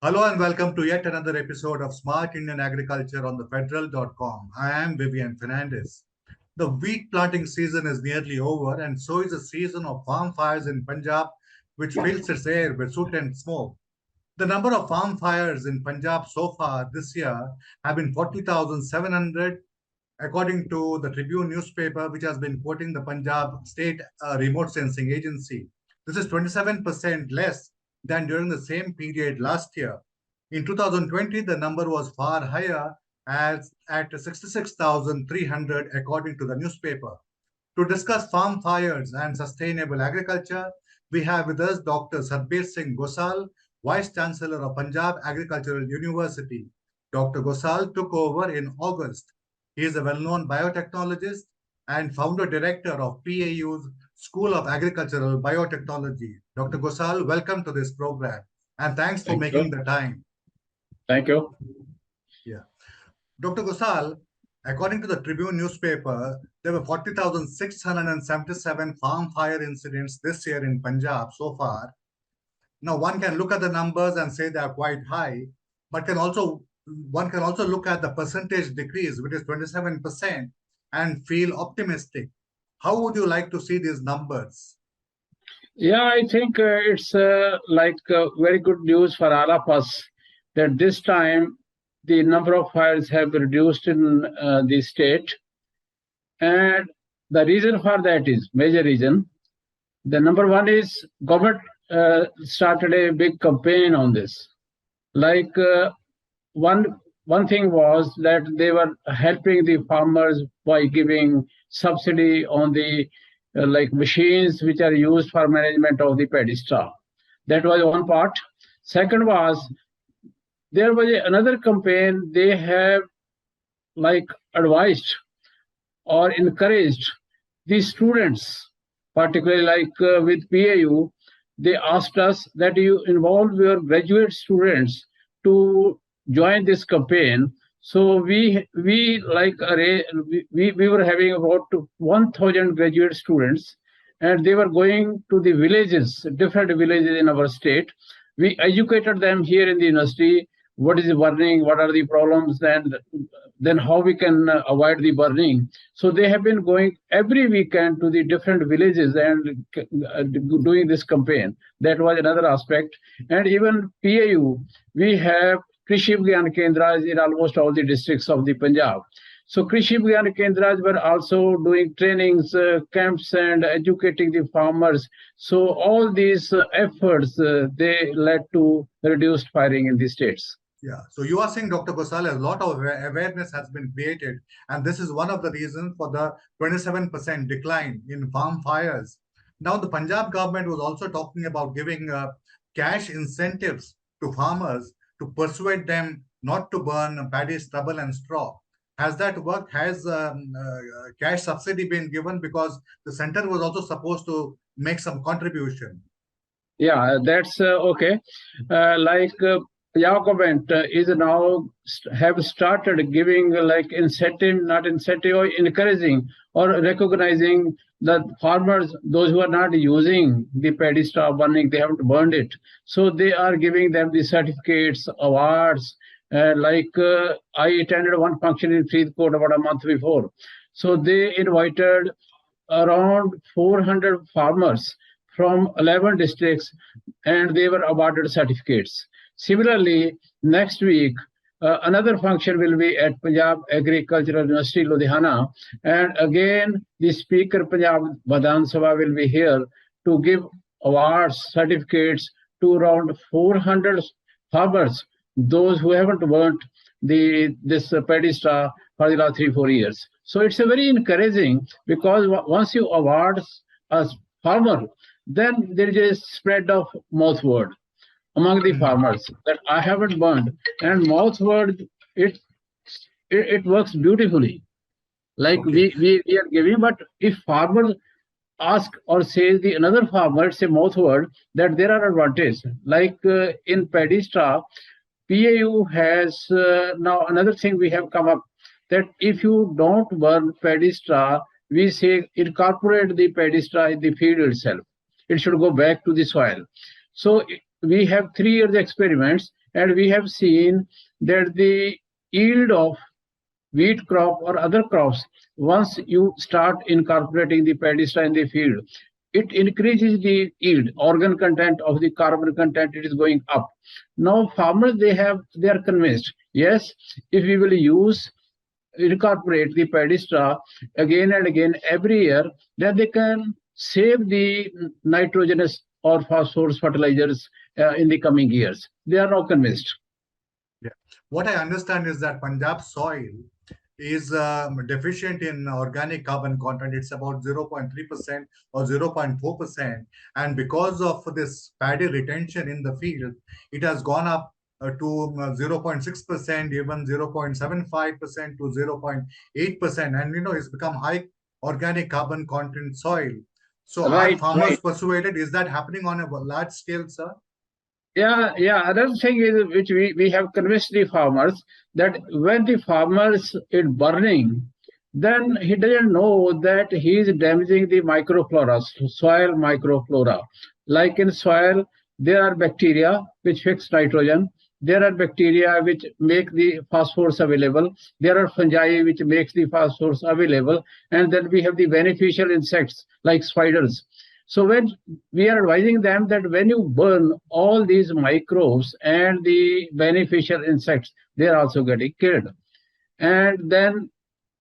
Hello and welcome to yet another episode of Smart Indian Agriculture on the Federal.com. I am Vivian Fernandez. The wheat planting season is nearly over, and so is the season of farm fires in Punjab, which fills its air with soot and smoke. The number of farm fires in Punjab so far this year have been 40,700, according to the Tribune newspaper, which has been quoting the Punjab State Remote Sensing Agency. This is 27% less than during the same period last year. In 2020, the number was far higher, as at 66,300, according to the newspaper. To discuss farm fires and sustainable agriculture, we have with us Dr. Satbir Singh Gosal, Vice-Chancellor of Punjab Agricultural University. Dr. Gosal took over in August. He is a well-known biotechnologist and founder-director of PAU's School of Agricultural Biotechnology. Dr. Gosal, welcome to this program, and thanks for making the time. Thank you. Yeah. Dr. Gosal, according to the Tribune newspaper, there were 40,677 farm fire incidents this year in Punjab so far. Now, one can look at the numbers and say they are quite high, but one can also look at the percentage decrease, which is 27%, and feel optimistic. How would you like to see these numbers? Yeah, I think it's very good news for all of us that this time the number of fires have reduced in the state. And the reason for that is, major reason, the number one is government started a big campaign on this. One thing was that they were helping the farmers by giving subsidy on the machines which are used for management of the paddy straw. That was one part. Second was, there was another campaign. They have advised or encouraged the students, particularly with PAU. They asked us that you involve your graduate students to join this campaign. So we were having about 1,000 graduate students, and they were going to the villages, different villages in our state. We educated them here in the university. What is the burning? What are the problems? And then how we can avoid the burning. So they have been going every weekend to the different villages and doing this campaign. That was another aspect. And even PAU, we have Krishi Vigyan Kendras in almost all the districts of the Punjab. So Krishi Vigyan Kendras were also doing trainings, camps, and educating the farmers. So all these efforts, they led to reduced firing in the states. Yeah, so you are saying, Dr. Gosal, a lot of awareness has been created, and this is one of the reasons for the 27% decline in farm fires. Now, the Punjab government was also talking about giving cash incentives to farmers to persuade them not to burn paddy, stubble, and straw. Has that worked? Has cash subsidy been given? Because the center was also supposed to make some contribution. Yeah, that's okay. Punjab government is now have started giving incentive, not incentive, or encouraging or recognizing the farmers, those who are not using the paddy straw burning, they haven't burned it. So they are giving them the certificates, awards. I attended one function in Faridkot about a month before. So they invited around 400 farmers from 11 districts, and they were awarded certificates. Similarly, next week, another function will be at Punjab Agricultural University, Ludhiana. And again, the Speaker Punjab Vidhan Sabha will be here to give awards, certificates to around 400 farmers, those who haven't burnt this paddy straw for the last 3-4 years. So it's a very encouraging, because once you award a farmer, then there is a spread of mouth word among the farmers that I haven't burned, and mouth word, it works beautifully. We are giving, but if farmer ask or says the another farmer, it's a mouth word, that there are advantages. In paddy straw, PAU has now another thing we have come up, that if you don't burn paddy straw, we say incorporate the paddy straw in the field itself. It should go back to the soil. So we have 3 years experiments, and we have seen that the yield of wheat crop or other crops, once you start incorporating the paddy straw in the field, it increases the yield, organ content of the carbon content, it is going up. Now farmers, they are convinced, yes, if we will incorporate the paddy straw again and again every year, then they can save the nitrogenous or phosphorus fertilizers in the coming years. They are now convinced. Yeah. What I understand is that Punjab soil is deficient in organic carbon content. It's about 0.3% or 0.4%. And because of this paddy retention in the field, it has gone up to 0.6%, even 0.75% to 0.8%. And, it's become high organic carbon content soil. So are Right, farmers right. persuaded? Is that happening on a large scale, sir? Yeah. Another thing is which we have convinced the farmers that when the farmers is burning, then he doesn't know that he is damaging the microflora, soil microflora. Like in soil, there are bacteria which fix nitrogen. There are bacteria which make the phosphorus available. There are fungi which makes the phosphorus available. And then we have the beneficial insects like spiders. So when we are advising them that when you burn all these microbes and the beneficial insects, they are also getting killed. And then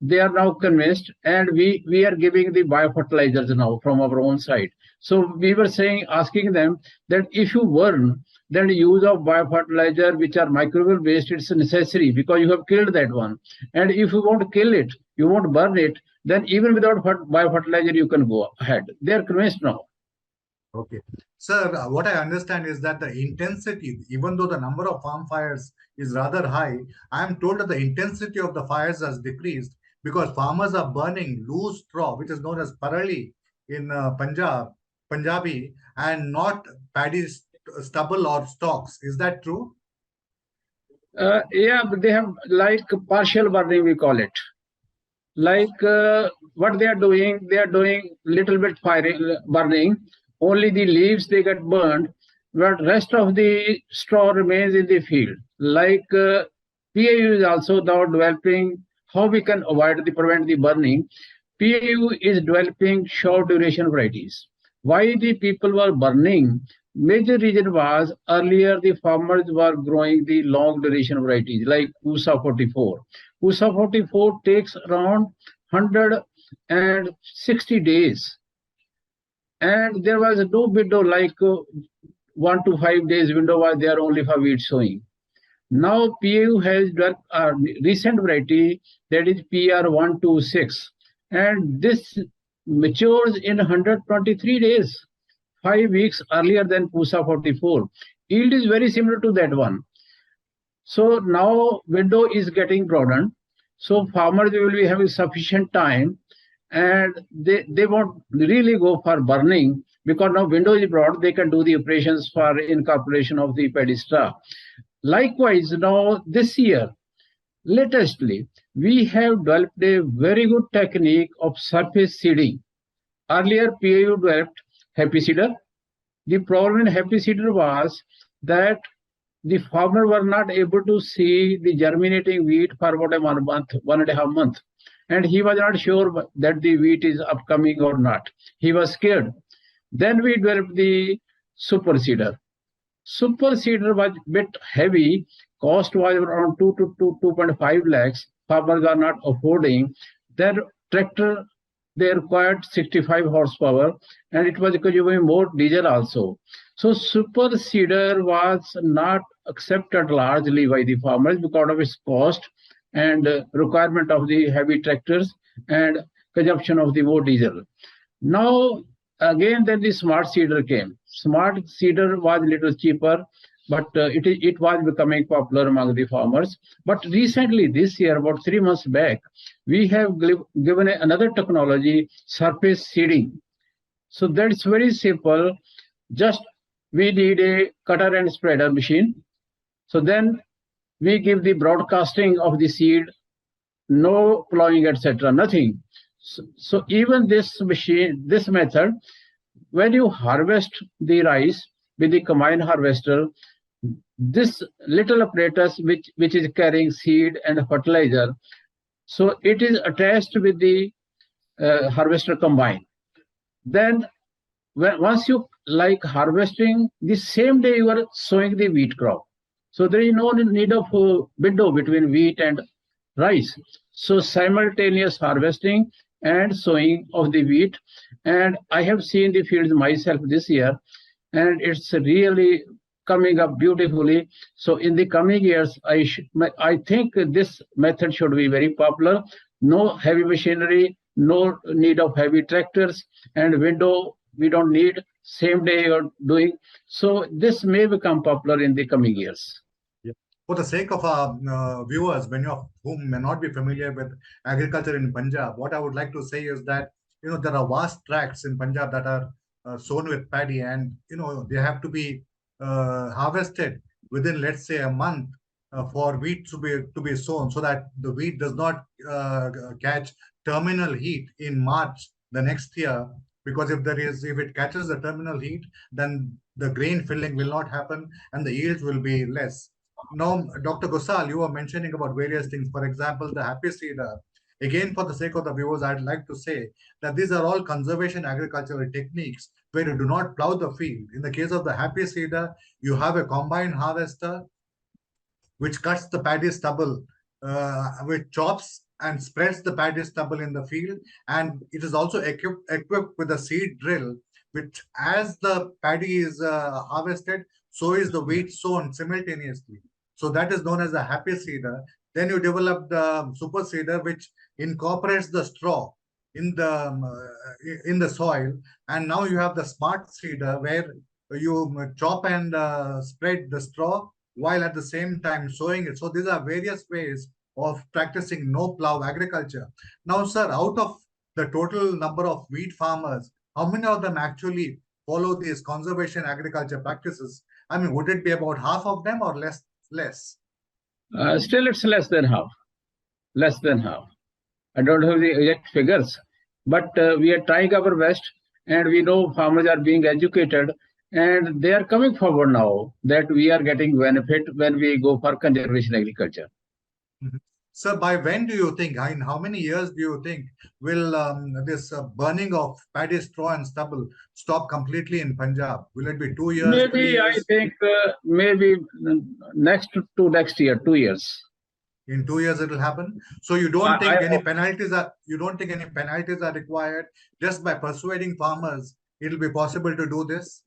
they are now convinced, and we are giving the biofertilizers now from our own side. So we were asking them that if you burn, then the use of biofertilizer which are microbial based, it's necessary because you have killed that one. And if you won't kill it, you won't burn it, then even without biofertilizer you can go ahead. They are convinced now. Okay. Sir, what I understand is that the intensity, even though the number of farm fires is rather high, I am told that the intensity of the fires has decreased because farmers are burning loose straw, which is known as parali in Punjabi, and not paddy stubble or stalks. Is that true? Yeah, but they have like partial burning, we call it. Like what they are doing little bit firing, burning. Only the leaves they get burned, but rest of the straw remains in the field. Like PAU is also now developing how we can prevent the burning. PAU is developing short duration varieties. Why the people were burning? Major reason was earlier the farmers were growing the long duration varieties like USA 44. USA 44 takes around 160 days, and there was no window like 1 to 5 days window was there only for wheat sowing. Now PAU has developed a recent variety that is PR126, and this matures in 123 days, 5 weeks earlier than Pusa 44. Yield is very similar to that one. So now window is getting broadened. So farmers will be having sufficient time, and they won't really go for burning because now window is broad. They can do the operations for incorporation of the paddy straw. Likewise, now this year, latestly, we have developed a very good technique of surface seeding. Earlier, PAU developed happy seeder. The problem in happy seeder was that the farmer were not able to see the germinating wheat for about 1 month, 1.5 months. And he was not sure that the wheat is upcoming or not. He was scared. Then we developed the super seeder. Super seeder was a bit heavy. Cost was around 2 to 2.5 lakhs. Farmers are not affording. Their tractor, they required 65 horsepower, and it was consuming more diesel also. So super seeder was not accepted largely by the farmers because of its cost and requirement of the heavy tractors and consumption of the more diesel. Now again, then the smart seeder came. Smart seeder was a little cheaper, but it was becoming popular among the farmers. But recently, this year, about 3 months back, we have given another technology, surface seeding. So that's very simple. Just we need a cutter and spreader machine. So then we give the broadcasting of the seed, no plowing, etc., nothing. So even this machine, this method, when you harvest the rice with the combine harvester, this little apparatus which is carrying seed and fertilizer, so it is attached with the harvester combine. Then once you like harvesting, the same day you are sowing the wheat crop. So there is no need of window between wheat and rice. So simultaneous harvesting and sowing of the wheat. And I have seen the fields myself this year, and it's really coming up beautifully. So in the coming years, I think this method should be very popular. No heavy machinery, no need of heavy tractors, and window we don't need, same day you're doing. So this may become popular in the coming years. Yeah. For the sake of our viewers, many of whom may not be familiar with agriculture in Punjab, what I would like to say is that there are vast tracts in Punjab that are sown with paddy, and they have to be harvested within, let's say, a month for wheat to be sown, so that the wheat does not catch terminal heat in March the next year. Because if it catches the terminal heat, then the grain filling will not happen and the yields will be less. Now, Dr. Gosal, you were mentioning about various things. For example, the happy seeder. Again, for the sake of the viewers, I'd like to say that these are all conservation agricultural techniques where you do not plow the field. In the case of the happy seeder, you have a combine harvester which cuts the paddy stubble, which chops and spreads the paddy stubble in the field. And it is also equipped with a seed drill, which, as the paddy is harvested, so is the wheat sown simultaneously. So that is known as the happy seeder. Then you develop the super seeder, which incorporates the straw in the soil. And now you have the smart seeder, where you chop and spread the straw while at the same time sowing it. So these are various ways of practicing no plow agriculture. Now, sir, out of the total number of wheat farmers, how many of them actually follow these conservation agriculture practices? I mean, would it be about half of them or less? Less? Still, it's less than half. Less than half. I don't have the exact figures, but we are trying our best, and we know farmers are being educated, and they are coming forward now that we are getting benefit when we go for conservation agriculture. Mhm. Sir, by when do you think, in how many years do you think will this burning of paddy straw and stubble stop completely in Punjab? Will it be 2 years, three Maybe I years? think maybe next year, 2 years. In 2 years it will happen. So you don't think any penalties are required? Just by persuading farmers, it'll be possible to do this?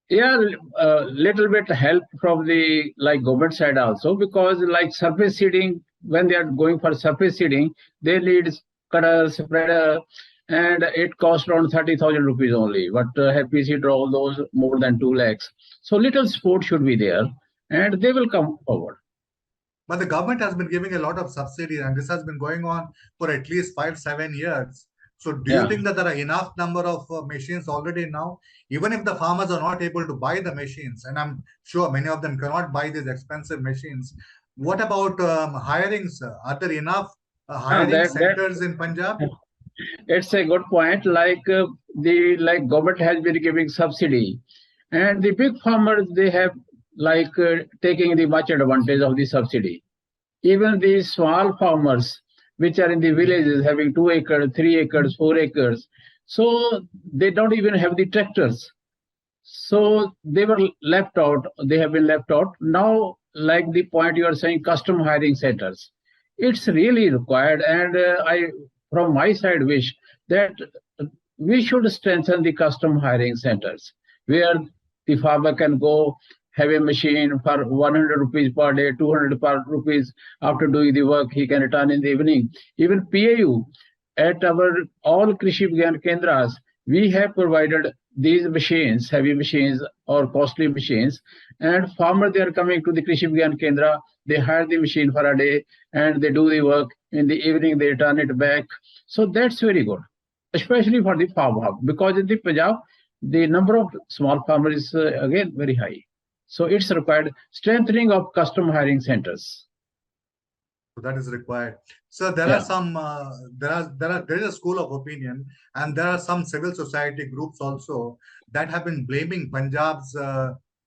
Yeah, a little bit help from the like government side also, because like surface seeding, when they are going for surface seeding, they need cutter, spreader, and it costs around 30,000 rupees only. But happy seed all those more than 2 lakhs. So little support should be there, and they will come forward. But the government has been giving a lot of subsidy, and this has been going on for at least 5-7 years. So do you Yeah. think that there are enough number of machines already now, even if the farmers are not able to buy the machines, and I'm sure many of them cannot buy these expensive machines? What about hiring, sir? Are there enough hiring That centers in Punjab? it's a good point. Like the like government has been giving subsidy, and the big farmers they have like taking the much advantage of the subsidy. Even the small farmers, which are in the villages having 2 acres, 3 acres, 4 acres, so they don't even have the tractors. So they were left out. They have been left out. Now, like the point you are saying, custom hiring centers, it's really required. And from my side, wish that we should strengthen the custom hiring centers where the farmer can go have a machine for 100 rupees per day, 200 rupees after doing the work, he can return in the evening. Even PAU at our all Krishi Vigyan Kendras, we have provided these machines, heavy machines or costly machines, and farmers they are coming to the Krishi Vigyan Kendra, they hire the machine for a day and they do the work. In the evening, they return it back. So that's very good, especially for the farm hub, because in the Punjab, the number of small farmers is again very high. So it's required strengthening of custom hiring centers. So that is required. So there are Yeah. some there is a school of opinion, and there are some civil society groups also that have been blaming Punjab's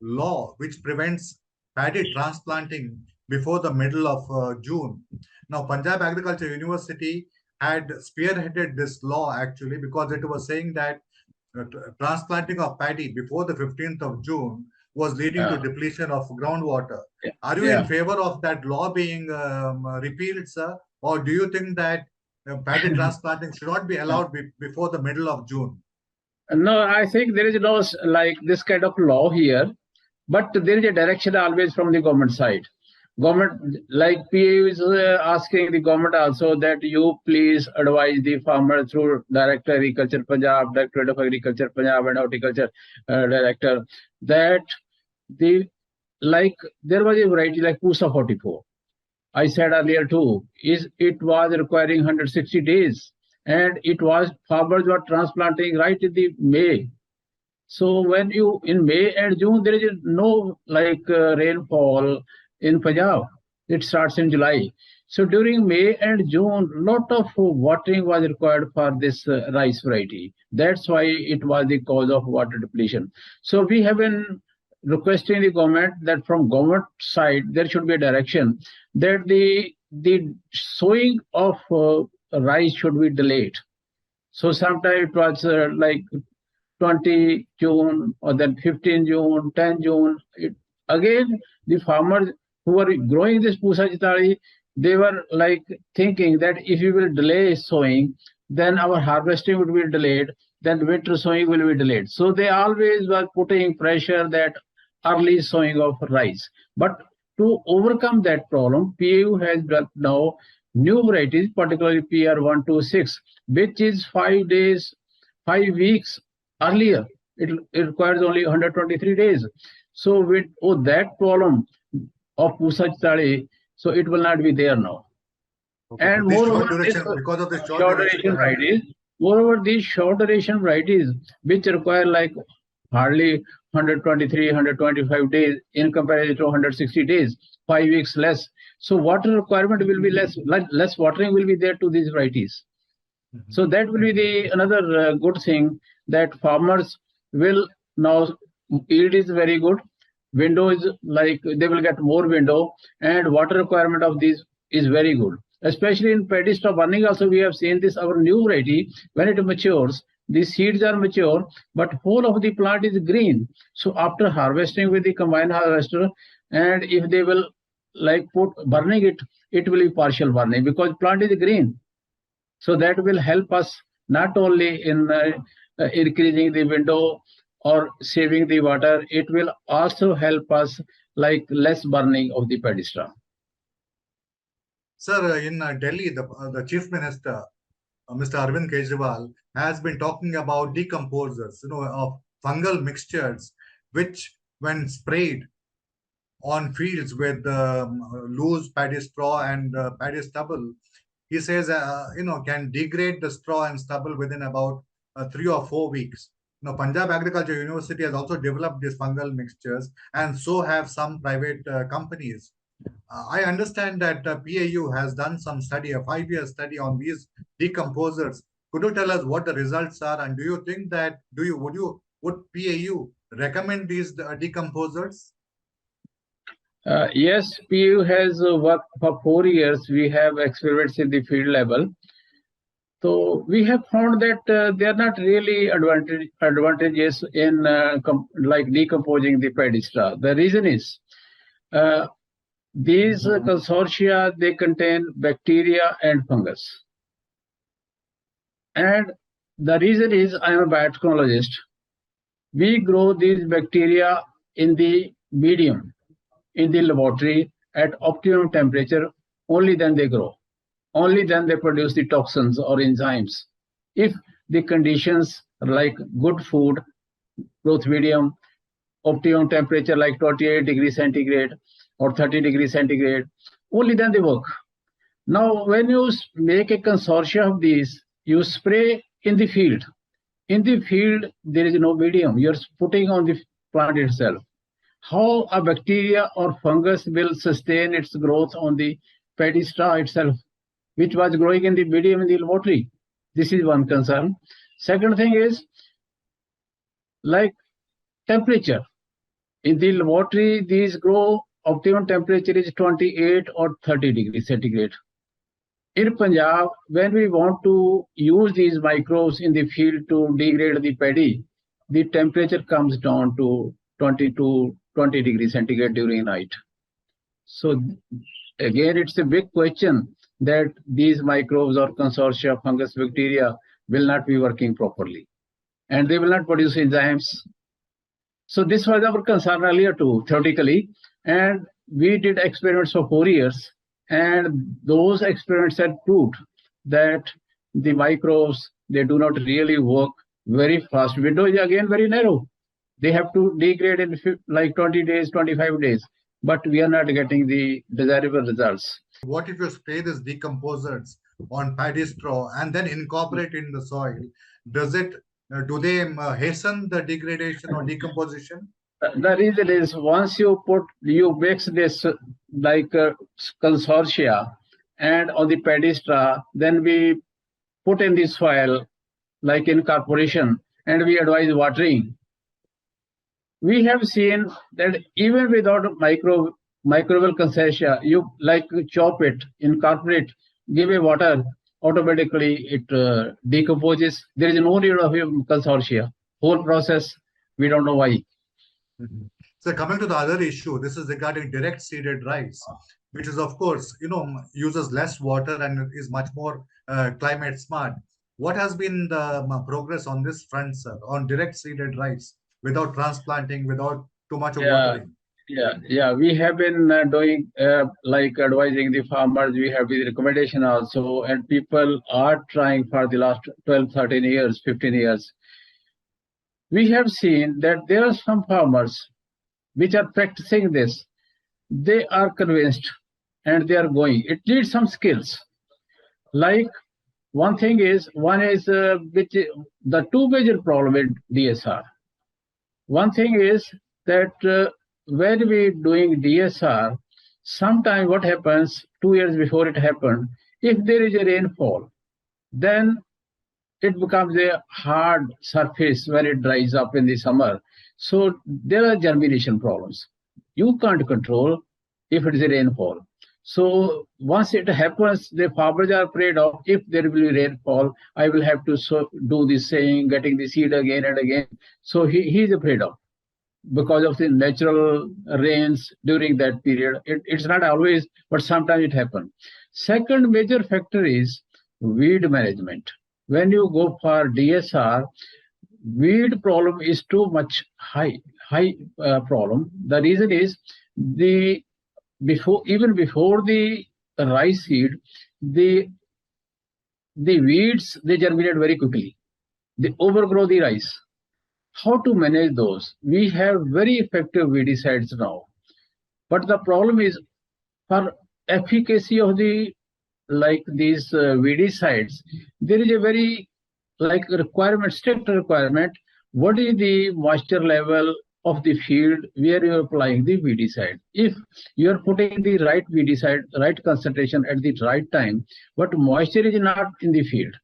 law, which prevents paddy transplanting before the middle of June. Now, Punjab Agriculture University had spearheaded this law actually because it was saying that transplanting of paddy before the 15th of June was leading to Yeah, depletion of groundwater. yeah, Are you in yeah. favor of that law being repealed, sir? Or do you think that paddy transplanting should not be allowed before the middle of June? No, I think there is no like this kind of law here, but there is a direction always from the government side. Government, like PAU is asking the government also that you please advise the farmer through Director Agriculture Punjab, Directorate of Agriculture Punjab, and Horticulture Director that the like there was a variety like Pusa 44. I said earlier too, is it was requiring 160 days, and it was farmers were transplanting right in the May. So when you in May and June there is no like rainfall in Punjab. It starts in July. So during May and June, lot of watering was required for this rice variety. That's why it was the cause of water depletion. So we have been requesting the government that from government side there should be a direction that the sowing of rice should be delayed. So sometimes it was like 20 June or then 15 June, 10 June. Again, the farmers who were growing this Pusa Chitali, they were like thinking that if we will delay sowing, then our harvesting would be delayed, then winter sowing will be delayed. So they always were putting pressure that early sowing of rice. But to overcome that problem, PAU has developed now new varieties, particularly PR126, which is 5 days, 5 weeks earlier. It requires only 123 days. So with that problem of Pusa Chitali, so it will not be there now. Okay, And but this short moreover, this duration, because of this short short duration duration variety. varieties, moreover, these short duration varieties, which require like hardly 123, 125 days in comparison to 160 days, 5 weeks less. So water requirement will be less, like less watering will be there to these varieties. Mhm. So that will be the another good thing that farmers will now yield is very good. Window is like they will get more window and water requirement of these is very good. Especially in paddy straw burning also we have seen this our new variety when it matures. The seeds are mature, but whole of the plant is green. So after harvesting with the combined harvester, and if they will like put burning it, it will be partial burning because plant is green. So that will help us not only in increasing the window or saving the water, it will also help us like less burning of the paddy straw. Sir, in Delhi, the Chief Minister, Mr. Arvind Kejriwal, has been talking about decomposers, of fungal mixtures, which, when sprayed on fields with loose paddy straw and paddy stubble, he says, can degrade the straw and stubble within about 3 or 4 weeks. Now, Punjab Agriculture University has also developed these fungal mixtures, and so have some private companies. I understand that PAU has done some study, a 5 year study on these decomposers. Could you tell us what the results are, and do you think that would PAU recommend these decomposers? Yes, PU has worked for 4 years. We have experiments in the field level. So we have found that they are not really advantages in like decomposing the paddy straw. The reason is uh, these consortia they contain bacteria and fungus, and the reason is I am a biotechnologist. We grow these bacteria in the medium in the laboratory at optimum temperature. Only then they grow. Only then they produce the toxins or enzymes. If the conditions like good food, growth medium, optimum temperature like 28 degrees centigrade or 30 degrees centigrade, only then they work. Now, when you make a consortia of these, you spray in the field. In the field, there is no medium. You're putting on the plant itself. How a bacteria or fungus will sustain its growth on the paddy straw itself, which was growing in the medium in the laboratory? This is one concern. Second thing is like temperature. In the laboratory, these grow optimum temperature is 28 or 30 degrees centigrade. In Punjab, when we want to use these microbes in the field to degrade the paddy, the temperature comes down to 20 to 20 degrees centigrade during night. So again, it's a big question that these microbes or consortia, fungus, bacteria will not be working properly and they will not produce enzymes. So this was our concern earlier too, theoretically, and we did experiments for 4 years, and those experiments had proved that the microbes, they do not really work very fast. Window is again very narrow. They have to degrade in like 20 days, 25 days, but we are not getting the desirable results. What if you spray these decomposers on paddy straw and then incorporate in the soil? Do they hasten the degradation or decomposition? The reason is once you mix this like consortia and on the paddy straw, then we put in the soil like incorporation and we advise watering. We have seen that even without microbial consortia, you like chop it, incorporate, give it water, automatically it decomposes. There is no need of a consortia. Whole process, we don't know why. Mhm. So coming to the other issue, this is regarding direct seeded rice, which is of course, uses less water and is much more climate smart. What has been the progress on this front, sir, on direct seeded rice without transplanting, without too much of Yeah, watering? yeah. We have been doing like advising the farmers. We have the recommendation also, and people are trying for the last 12, 13 years, 15 years. We have seen that there are some farmers which are practicing this. They are convinced and they are going. It needs some skills. Like one is which the two major problem with DSR. One thing is that when we doing DSR, sometime what happens 2 years before it happened, if there is a rainfall, then it becomes a hard surface when it dries up in the summer. So there are germination problems. You can't control if it is a rainfall. So once it happens, the farmers are afraid of if there will be rainfall, I will have to do this saying, getting the seed again and again. So he is afraid of because of the natural rains during that period. It's not always, but sometimes it happens. Second major factor is weed management. When you go for DSR, weed problem is too much high problem. The reason is the before the rice seed, the weeds they germinate very quickly. They overgrow the rice. How to manage those? We have very effective weedicides now, but the problem is for efficacy of the like these weedicides, there is a very like requirement, strict requirement. What is the moisture level of the field where you are applying the weedicide? If you are putting the right weedicide, right concentration at the right time, but moisture is not in the field,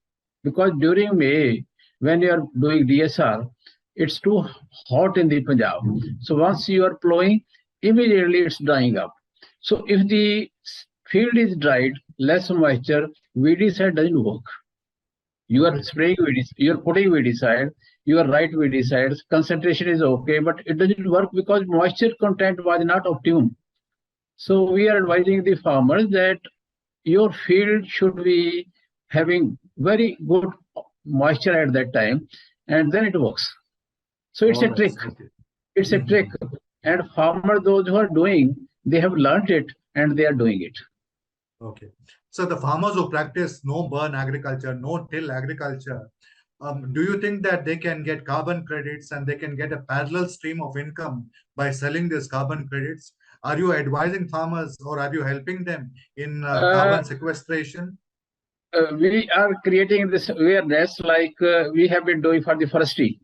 because during May when you are doing DSR, it's too hot in the Punjab. So once you are plowing, immediately it's drying up. So if the field is dried, less moisture, weedicide doesn't work. You are spraying weedicide, you are putting weedicide, you are right weedicides, concentration is okay, but it doesn't work because moisture content was not optimum. So we are advising the farmers that your field should be having very good moisture at that time, and then it works. So it's a trick. It's a trick. And farmers, those who are doing, they have learned it and they are doing it. Okay. So the farmers who practice no burn agriculture, no till agriculture, do you think that they can get carbon credits and they can get a parallel stream of income by selling these carbon credits? Are you advising farmers or are you helping them in carbon sequestration? We are creating this awareness like we have been doing for the forestry.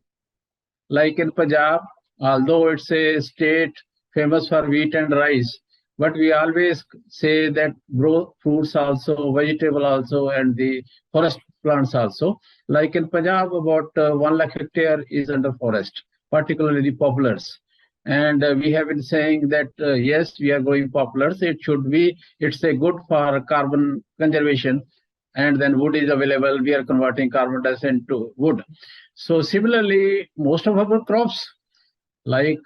Like in Punjab, although it's a state famous for wheat and rice, but we always say that grow fruits also, vegetable also, and the forest plants also. Like in Punjab, about 1 lakh hectare is under forest, particularly the poplars. and we have been saying that yes, we are going poplars. It should be. It's a good for carbon conservation, and then wood is available. We are converting carbon dioxide into wood. So similarly, most of our crops, like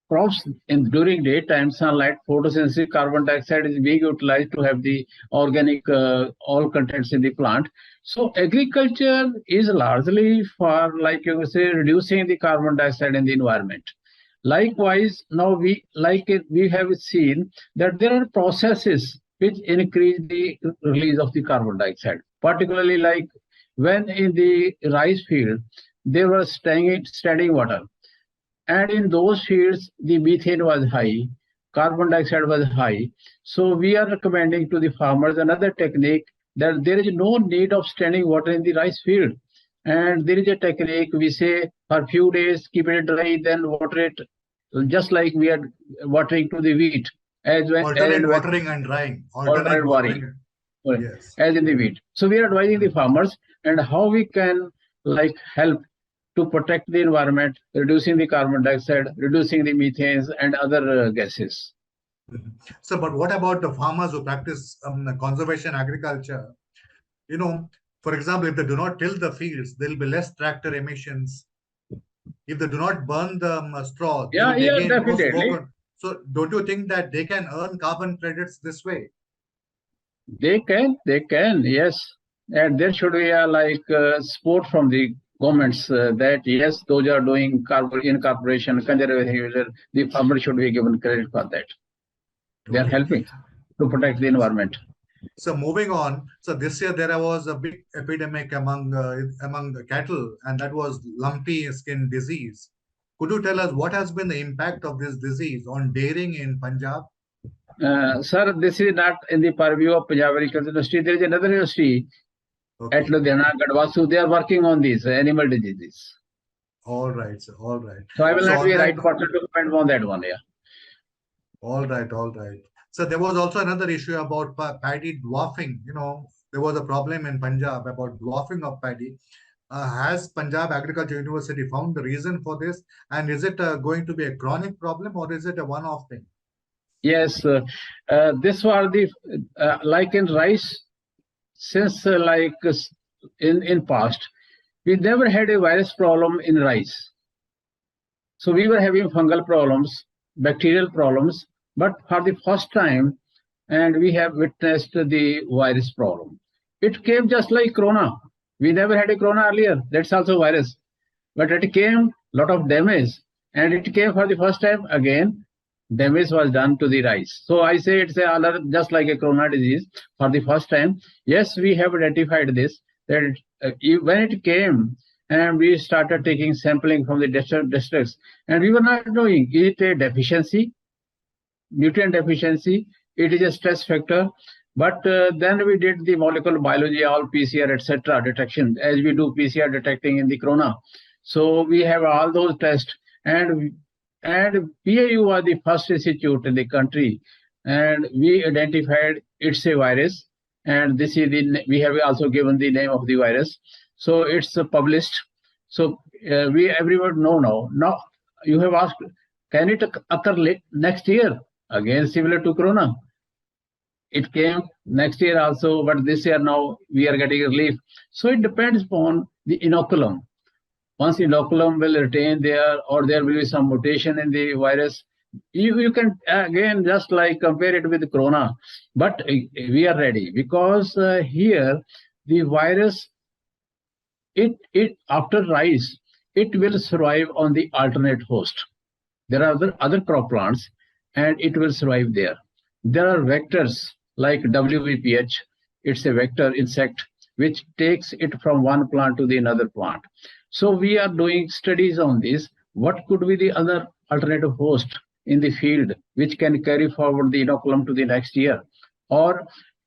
crops in during daytime sunlight, photosynthesis, carbon dioxide is being utilized to have the organic all contents in the plant. So agriculture is largely for, like you say, reducing the carbon dioxide in the environment. Likewise, now we have seen that there are processes which increase the release of the carbon dioxide, particularly like when in the rice field they were standing water, and in those fields the methane was high, carbon dioxide was high. So we are recommending to the farmers another technique, that there is no need of standing water in the rice field, and there is a technique we say for few days keep it dry, then water it, just like we are watering to the wheat, Alternate watering and drying. Alternate alternate watering. watering, Yes. as in the wheat. So we are advising the farmers and how we can like help to protect the environment, reducing the carbon dioxide, reducing the methanes and other gases. Mhm. So, but what about the farmers who practice conservation agriculture? You know, for example, if they do not till the fields, there will be less tractor emissions. If they do not burn the straw, there Yeah, will be yeah, again no definitely. smoke. So, don't you think that they can earn carbon credits this way? They can, yes. And there should be a like support from the governments that yes, those are doing carbon incorporation, conservation. The farmer should be given credit for that. They are Okay. helping to protect the environment. So moving on, so this year there was a big epidemic among the cattle, and that was lumpy skin disease. Could you tell us what has been the impact of this disease on dairying in Punjab? Sir, this is not in the purview of Punjab Agricultural University. There is another university at Okay, Ludhiana, Gadwasu. They are working on these animal diseases. all right, sir, all right. So I will So not on be a that, right person to comment on that one. Yeah. all right, all right. So there was also another issue about paddy dwarfing. There was a problem in Punjab about dwarfing of paddy. Has Punjab Agriculture University found the reason for this? And is it going to be a chronic problem or is it a one-off thing? Yes, this was the like in rice since in past we never had a virus problem in rice. So we were having fungal problems, bacterial problems, but for the first time, and we have witnessed the virus problem. It came just like corona. We never had a corona earlier. That's also virus, but it came lot of damage, and it came for the first time again. Damage was done to the rice. So I say it's just like a corona disease for the first time. Yes, we have identified this that when it came and we started taking sampling from the districts, and we were not knowing is it a deficiency, nutrient deficiency, it is a stress factor. But then we did the molecular biology, all PCR, etc. detection, as we do PCR detecting in the corona. So we have all those tests, and PAU was the first institute in the country, and we identified it's a virus, and this is the we have also given the name of the virus. So it's published. So we everyone know now. Now you have asked, can it occur next year? Again, similar to corona. It came next year also, but this year now we are getting relief. So it depends upon the inoculum. Once inoculum will retain there, or there will be some mutation in the virus, you can again just like compare it with corona. But we are ready because here the virus, it after rice, it will survive on the alternate host. There are other crop plants, and it will survive there. There are vectors like WVPH. It's a vector insect which takes it from one plant to the another plant. So we are doing studies on this. What could be the other alternative host in the field which can carry forward the inoculum to the next year? Or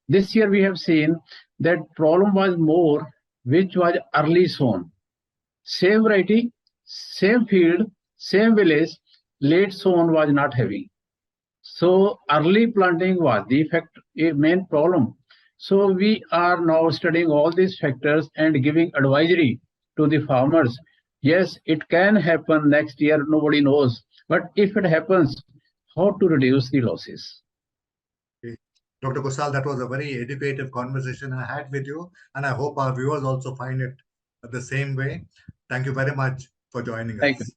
this year we have seen that problem was more which was early sown. Same variety, same field, same village, late sown was not having. So early planting was the effect, a main problem. So we are now studying all these factors and giving advisory to the farmers Yes, it can happen next year, nobody knows. But if it happens, how to reduce the losses? Okay. Dr. Gosal, that was a very educative conversation I had with you, and I hope our viewers also find it the same way. Thank you very much for joining Thank you. us.